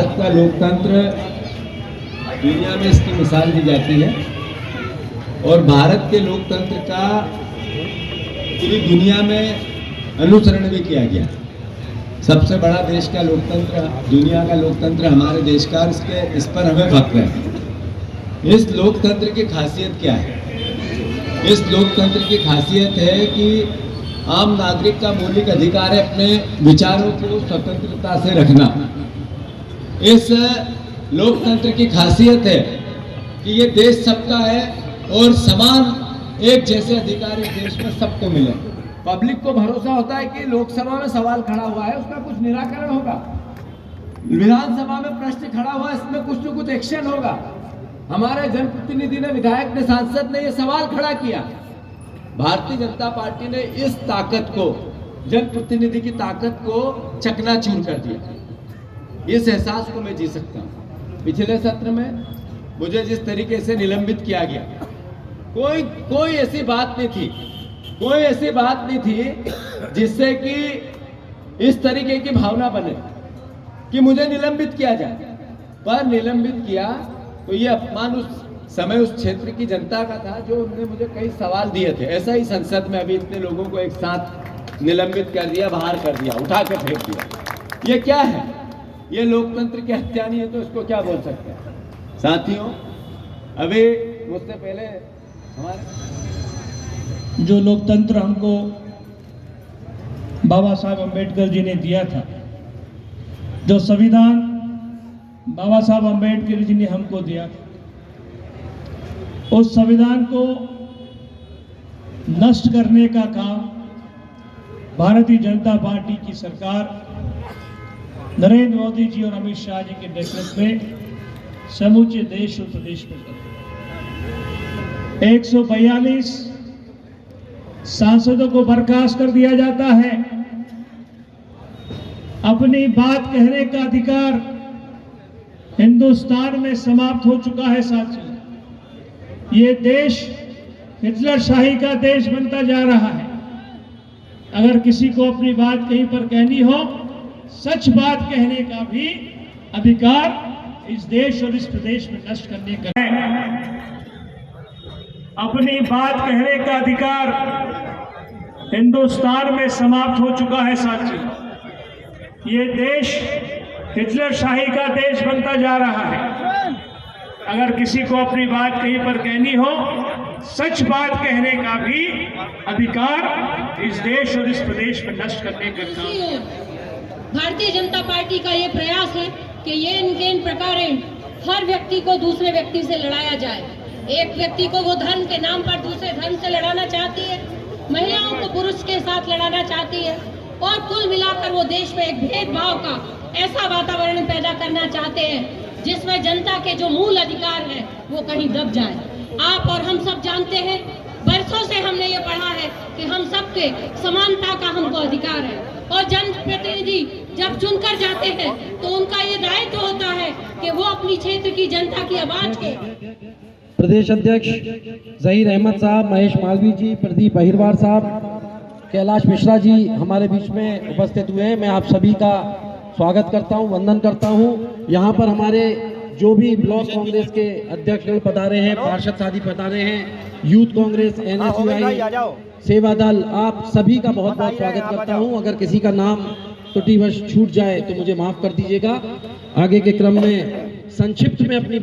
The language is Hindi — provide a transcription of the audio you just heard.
भारत का लोकतंत्र दुनिया में इसकी मिसाल दी जाती है और भारत के लोकतंत्र का पूरी दुनिया में अनुसरण भी किया गया। सबसे बड़ा देश का लोकतंत्र, दुनिया का लोकतंत्र हमारे देश का, इस पर हमें फख्र है। इस लोकतंत्र की खासियत क्या है? इस लोकतंत्र की खासियत है कि आम नागरिक का मौलिक अधिकार है अपने विचारों को स्वतंत्रता से रखना। इस लोकतंत्र की खासियत है कि ये देश सबका है और समान एक जैसे अधिकार इस देश में सबको मिले। पब्लिक को भरोसा होता है कि लोकसभा में सवाल खड़ा हुआ है, उसका कुछ निराकरण होगा, विधानसभा में प्रश्न खड़ा हुआ है, इसमें कुछ न कुछ एक्शन होगा। हमारे जनप्रतिनिधि ने, विधायक ने, सांसद ने ये सवाल खड़ा किया। भारतीय जनता पार्टी ने इस ताकत को, जनप्रतिनिधि की ताकत को चकनाचूर कर दिया। इस एहसास को मैं जी सकता हूँ। पिछले सत्र में मुझे जिस तरीके से निलंबित किया गया, कोई ऐसी बात नहीं थी, कोई ऐसी बात नहीं थी जिससे कि इस तरीके की भावना बने कि मुझे निलंबित किया जाए। पर निलंबित किया तो ये अपमान उस समय उस क्षेत्र की जनता का था जो उन्होंने मुझे कई सवाल दिए थे। ऐसा ही संसद में अभी इतने लोगों को एक साथ निलंबित कर दिया, बाहर कर दिया, उठा के फेंक दिया। ये क्या है? ये लोकतंत्र की हत्या नहीं है तो इसको क्या बोल सकते हैं? साथियों, अभी मुझसे पहले हमारे जो लोकतंत्र हमको बाबा साहब अम्बेडकर जी ने दिया था, जो संविधान बाबा साहब अम्बेडकर जी ने हमको दिया, उस संविधान को नष्ट करने का काम भारतीय जनता पार्टी की सरकार, नरेंद्र मोदी जी और अमित शाह जी के नेतृत्व में समूचे देश और प्रदेश में कर रहे हैं। 142 सांसदों को बर्खास्त कर दिया जाता है। अपनी बात कहने का अधिकार हिंदुस्तान में समाप्त हो चुका है। साथियों, ये देश हिटलर शाही का देश बनता जा रहा है। अगर किसी को अपनी बात कहीं पर कहनी हो, सच बात कहने का भी अधिकार इस देश और इस प्रदेश में नष्ट करने का है। अपनी बात कहने का अधिकार हिंदुस्तान में समाप्त हो चुका है। साथियों, ये देश हिटलर शाही का देश बनता जा रहा है। अगर किसी को अपनी बात कहीं पर कहनी हो, सच बात कहने का भी अधिकार इस देश और इस प्रदेश में नष्ट करने का काम। भारतीय जनता पार्टी का ये प्रयास है कि ये इन प्रकार हर व्यक्ति को दूसरे व्यक्ति से लड़ाया जाए। एक व्यक्ति को वो धर्म के नाम पर दूसरे धर्म से लड़ाना चाहती है, महिलाओं को पुरुष के साथ लड़ाना चाहती है और कुल मिलाकर वो देश में एक भेदभाव का ऐसा वातावरण पैदा करना चाहते हैं जिसमें जनता के जो मूल अधिकार है वो कहीं दब जाए। आप और हम सब जानते हैं, बरसों से हमने ये पढ़ा है कि हम सबके समानता का हमको अधिकार है और जनप्रतिनिधि जब चुनकर जाते हैं तो उनका ये दायित्व होता है कि वो अपनी क्षेत्र की जनता की आवाज को। प्रदेश अध्यक्ष जहीर अहमद साहब, महेश मालवीय जी, प्रदीप अहिरवार साहब, कैलाश मिश्रा जी हमारे बीच में उपस्थित हुए हैं। मैं आप सभी का स्वागत करता हूं, वंदन करता हूं। यहाँ पर हमारे जो भी ब्लॉक कांग्रेस के अध्यक्षगण पधारे हैं, पार्षद साथी पधारे हैं, यूथ कांग्रेस, NSUI, सेवा दल, आप सभी का बहुत बहुत स्वागत करता हूं। अगर किसी का नाम त्रुटिवश छूट जाए तो मुझे माफ कर दीजिएगा। आगे के क्रम में संक्षिप्त में अपनी